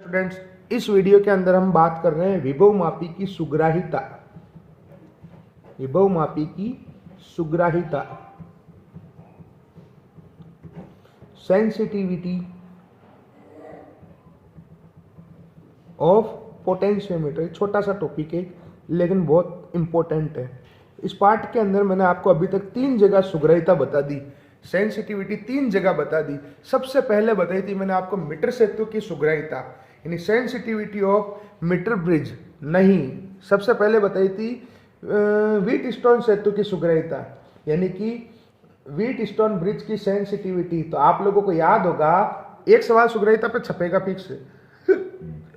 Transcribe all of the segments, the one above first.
Students, इस video के अंदर हम बात कर रहे हैं विभव मापी की सुग्राहिता। विभव मापी की सुग्राहिता, सेंसिटिविटी ऑफ पोटेंशियोमीटर। छोटा सा टॉपिक है लेकिन बहुत इंपॉर्टेंट है। इस पार्ट के अंदर मैंने आपको अभी तक 3 जगह सुग्राहिता बता दी, सेंसिटिविटी 3 जगह बता दी। सबसे पहले बताई थी मैंने आपको मीटर सेतु की सुग्राहिता, यानी सेंसिटिविटी ऑफ मीटर ब्रिज। नहीं, सबसे पहले बताई थी व्हीटस्टोन सेतु की सुग्राहिता, यानी कि व्हीटस्टोन ब्रिज की सेंसिटिविटी। तो आप लोगों को याद होगा, एक सवाल सुग्राहिता पे छपेगा फिक्स।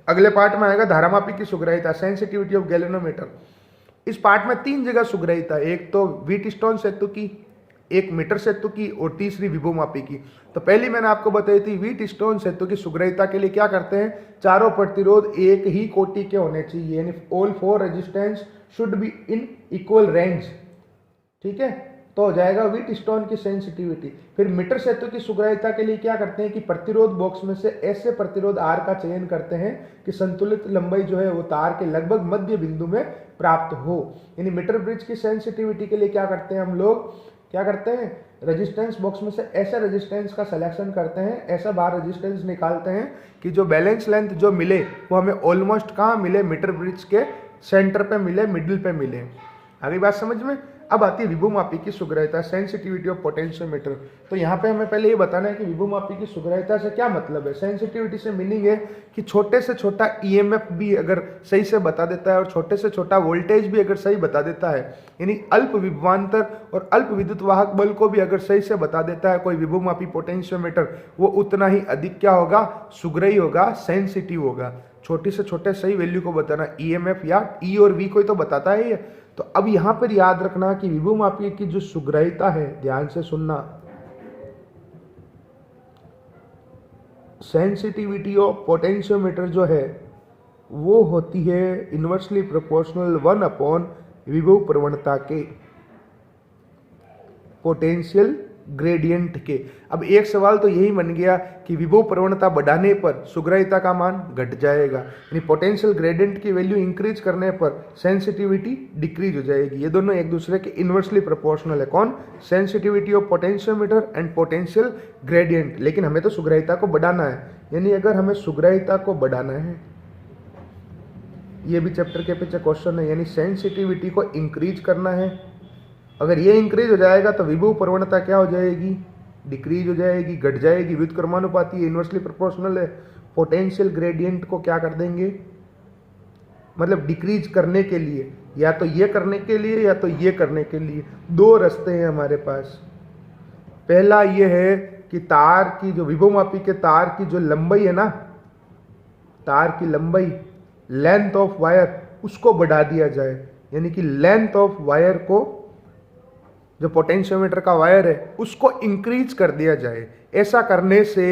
अगले पार्ट में आएगा धारामापी की सुग्राहिता, सेंसिटिविटी ऑफ गैल्वेनोमीटर। इस पार्ट में 3 जगह सुग्राहिता, एक तो व्हीटस्टोन सेतु की, एक मीटर सेतु की और तीसरी विभव मापी की। तो पहली मैंने आपको बताई थी व्हीटस्टोन सेतु की सुग्राहिता के लिए क्या करते हैं, चारों प्रतिरोध एक ही कोटि के होने चाहिए, यानी all 4 resistance should be in equal range. ठीक है, तो हो जाएगा व्हीटस्टोन की सेंसिटिविटी। फिर मीटर सेतु की सुग्राहिता के लिए क्या करते हैं कि प्रतिरोध बॉक्स में से ऐसे प्रतिरोध आर का चयन करते हैं कि संतुलित लंबाई जो है वो तार के लगभग मध्य बिंदु में प्राप्त हो। यानी मीटर ब्रिज की सेंसिटिविटी के लिए क्या करते हैं हम लोग, क्या करते हैं, रेजिस्टेंस बॉक्स में से ऐसे रेजिस्टेंस का सिलेक्शन करते हैं, ऐसा बाहर रेजिस्टेंस निकालते हैं कि जो बैलेंस लेंथ जो मिले वो हमें ऑलमोस्ट कहाँ मिले, मीटर ब्रिज के सेंटर पे मिले, मिडिल पे मिले। आगे बात समझ में। अब आती है विभव मापी की सुग्राहिता, सेंसिटिविटी ऑफ पोटेंशियोमीटर। तो यहाँ पे हमें पहले ये बताना है कि विभव मापी की सुग्राहिता से क्या मतलब है। सेंसिटिविटी से मीनिंग है कि छोटे से छोटा ईएमएफ भी अगर सही से बता देता है और छोटे से छोटा वोल्टेज भी अगर सही बता देता है, यानी अल्प विभवांतर और अल्प विद्युत वाहक बल को भी अगर सही से बता देता है कोई विभव मापी पोटेंशियोमीटर, वो उतना ही अधिक क्या होगा, सुग्राही होगा, सेंसिटिव होगा। छोटी से छोटे सही वैल्यू को बताना, ईएमएफ या ई और वी कोई तो बताता है ये। तो अब यहां पर याद रखना कि विभव मापी की जो सुग्राहिता है, ध्यान से सुनना, सेंसिटिविटी ऑफ पोटेंशियोमीटर जो है वो होती है इनवर्सली प्रोपोर्शनल 1 विभव प्रवणता के, पोटेंशियल ग्रेडियंट के। अब एक सवाल तो यही बन गया कि विभव प्रवणता बढ़ाने पर सुग्राहिता का मान घट जाएगा, यानी पोटेंशियल ग्रेडियंट की वैल्यू इंक्रीज करने पर सेंसिटिविटी डिक्रीज हो जाएगी। ये दोनों एक दूसरे के इनवर्सली प्रोपोर्शनल है। कौन, sensitivity of potentiometer and potential gradient. लेकिन हमें तो सुग्राहिता को बढ़ाना है, यानी अगर हमें सुग्राहिता को बढ़ाना है, ये भी चैप्टर के पीछे क्वेश्चन है, यानी सेंसिटिविटी को इंक्रीज करना है। अगर ये इंक्रीज हो जाएगा तो विभव प्रवणता क्या हो जाएगी, डिक्रीज हो जाएगी, घट जाएगी। व्युत्क्रमानुपाती है, इनवर्सली प्रोपोर्शनल है। पोटेंशियल ग्रेडियंट को क्या कर देंगे, मतलब डिक्रीज करने के लिए, या तो ये करने के लिए या तो ये करने के लिए। 2 रास्ते हैं हमारे पास। पहला ये है कि तार की जो विभव मापी के तार की जो लंबाई है ना, तार की लंबाई, लेंथ ऑफ वायर, उसको बढ़ा दिया जाए, यानी कि लेंथ ऑफ वायर को, जो पोटेंशियोमीटर का वायर है उसको इंक्रीज कर दिया जाए। ऐसा करने से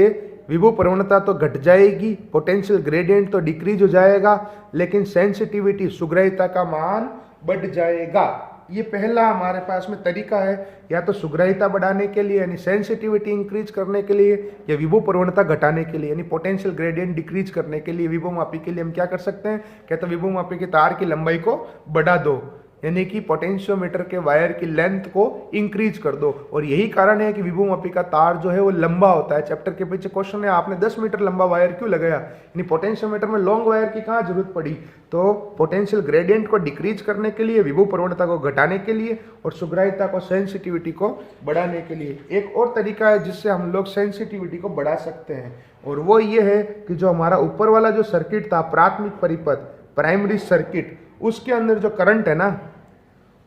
विभव प्रवणता तो घट जाएगी, पोटेंशियल ग्रेडियंट तो डिक्रीज हो जाएगा, लेकिन सेंसिटिविटी, सुग्राहिता का मान बढ़ जाएगा। ये पहला हमारे पास में तरीका है, या तो सुग्राहिता बढ़ाने के लिए यानी सेंसिटिविटी इंक्रीज करने के लिए, या विभव प्रवणता घटाने के लिए यानी पोटेंशियल ग्रेडियंट डिक्रीज करने के लिए। विभव मापी के लिए हम क्या कर सकते हैं, कहते हैं विभव मापी के तार की लंबाई को बढ़ा दो, यानी कि पोटेंशियोमीटर के वायर की लेंथ को इंक्रीज कर दो। और यही कारण है कि विभव मापी का तार जो है वो लंबा होता है। चैप्टर के पीछे क्वेश्चन है, आपने 10 मीटर लंबा वायर क्यों लगाया, यानी पोटेंशियोमीटर में लॉन्ग वायर की कहाँ जरूरत पड़ी। तो पोटेंशियल ग्रेडियंट को डिक्रीज करने के लिए, विभव प्रवणता को घटाने के लिए, और सुग्राहिता को, सेंसिटिविटी को बढ़ाने के लिए। एक और तरीका है जिससे हम लोग सेंसिटिविटी को बढ़ा सकते हैं, और वो ये है कि जो हमारा ऊपर वाला जो सर्किट था, प्राथमिक परिपथ, प्राइमरी सर्किट, उसके अंदर जो करंट है ना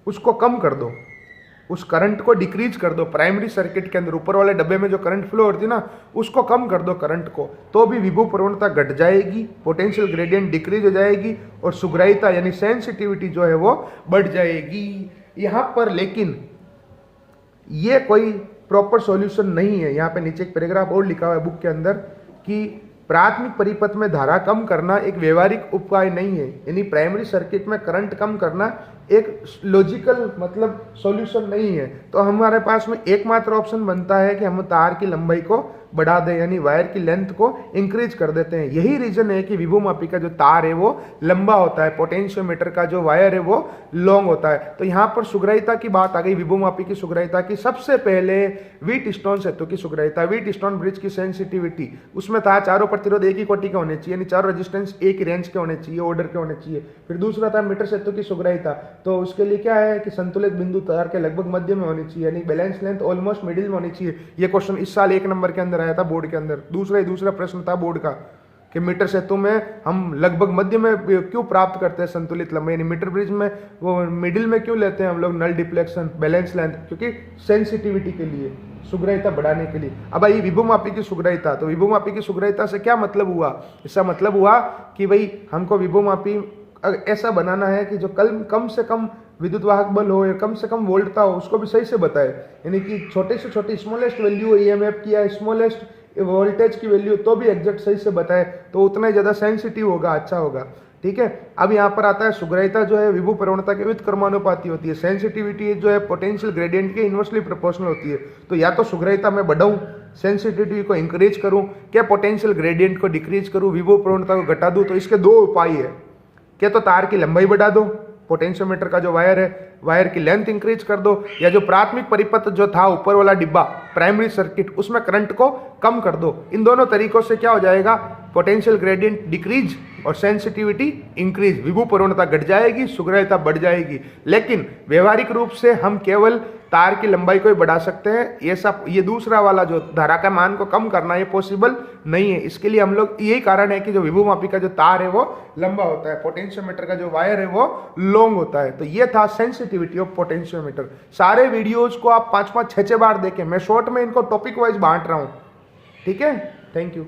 उसको कम कर दो, उस करंट को डिक्रीज कर दो। प्राइमरी सर्किट के अंदर ऊपर वाले डब्बे में जो करंट फ्लो होती है ना, उसको कम कर दो करंट को, तो भी विभव प्रवणता घट जाएगी, पोटेंशियल ग्रेडियंट डिक्रीज हो जाएगी, और सुग्राहिता यानी सेंसिटिविटी जो है वो बढ़ जाएगी। यहाँ पर लेकिन ये कोई प्रॉपर सॉल्यूशन नहीं है। यहाँ पे नीचे एक पैराग्राफ और लिखा हुआ है बुक के अंदर कि प्राथमिक परिपथ में धारा कम करना एक व्यवहारिक उपाय नहीं है, यानी प्राइमरी सर्किट में करंट कम करना एक लॉजिकल मतलब सॉल्यूशन नहीं है। तो हमारे पास में एकमात्र ऑप्शन बनता है कि हम तार की लंबाई को बढ़ा दें, यानी वायर की लेंथ को इंक्रीज कर देते हैं। यही रीजन है कि विभुमापी का जो तार है वो लंबा होता है, पोटेंशियोमीटर का जो वायर है वो लॉन्ग होता है। तो यहाँ पर सुग्राह्यता की बात आ गई, विभुमापी की सुग्राह्यता की। सबसे पहले व्हीटस्टोन सेतु की सुग्राह्यता, व्हीटस्टोन ब्रिज की सेंसिटिविटी, उसमें था चारों प्रतिरोध एक ही कोटि के होने चाहिए, यानी चारों रेजिस्टेंस एक ही रेंज के होने चाहिए, ऑर्डर के होने चाहिए। फिर दूसरा था मीटर सेतु की सुग्राह्यता, तो उसके लिए क्या है कि संतुलित बिंदु तार के लगभग मध्य में होनी चाहिए, यानी बैलेंस लेंथ ऑलमोस्ट मिडिल में होनी चाहिए। ये क्वेश्चन इस साल 1 नंबर के अंदर आया था बोर्ड के अंदर। दूसरा प्रश्न था बोर्ड का कि मीटर सेतु में हम लगभग मध्य में क्यों प्राप्त करते हैं संतुलित लंबाई, यानी मीटर ब्रिज में वो मिडिल में क्यों लेते हैं हम लोग नल डिफ्लेक्शन बैलेंस लेंथ, क्योंकि सेंसिटिविटी के लिए, सुग्राह्यता बढ़ाने के लिए। अब आई विभुमापी की सुग्राह्यता, तो विभुमापी की सुग्राह्यता से क्या मतलब हुआ, इसका मतलब हुआ कि भाई हमको विभुमापी ऐसा बनाना है कि जो कम से कम विद्युत वाहक बल हो या कम से कम वोल्टता हो, उसको भी सही से बताए, यानी कि छोटे से छोटी स्मॉलेस्ट वैल्यू ईएमएफ की या स्मॉलेस्ट वोल्टेज की वैल्यू तो भी एग्जैक्ट सही से बताए, तो उतना ही ज़्यादा सेंसिटिव होगा, अच्छा होगा। ठीक है, अब यहाँ पर आता है सुग्राह्यता जो है विभु प्रवणता के विरुद्ध क्रमानुपाती होती है, सेंसिटिविटी जो है पोटेंशियल ग्रेडियंट के इन्वर्सली प्रोपोर्शनल होती है। तो या तो सुग्राह्यता में बढ़ाऊं, सेंसिटिविटी को इंक्रीज करूं, क्या पोटेंशियल ग्रेडियंट को डिक्रीज करूं, विभु प्रवणता को घटा दूं। तो इसके दो उपाय है, क्या तो तार की लंबाई बढ़ा दो, पोटेंशियोमीटर का जो वायर है वायर की लेंथ इंक्रीज कर दो, या जो प्राथमिक परिपथ जो था ऊपर वाला डिब्बा प्राइमरी सर्किट, उसमें करंट को कम कर दो। इन दोनों तरीकों से क्या हो जाएगा, पोटेंशियल ग्रेडियंट डिक्रीज और सेंसिटिविटी इंक्रीज, विभु प्रवणता घट जाएगी, सुग्राह्यता बढ़ जाएगी। लेकिन व्यवहारिक रूप से हम केवल तार की लंबाई को ही बढ़ा सकते हैं, ये दूसरा वाला जो धारा का मान को कम करना ये पॉसिबल नहीं है। इसके लिए हम लोग, यही कारण है कि जो विभुमापी का जो तार है वो लंबा होता है, पोटेंशियोमीटर का जो वायर है वो लॉन्ग होता है। तो ये था सेंसिटिविटी ऑफ पोटेंशियोमीटर। सारे वीडियोज को आप 5-5, 6-6 बार देखें, मैं शॉर्ट में इनको टॉपिक वाइज बांट रहा हूँ। ठीक है, थैंक यू।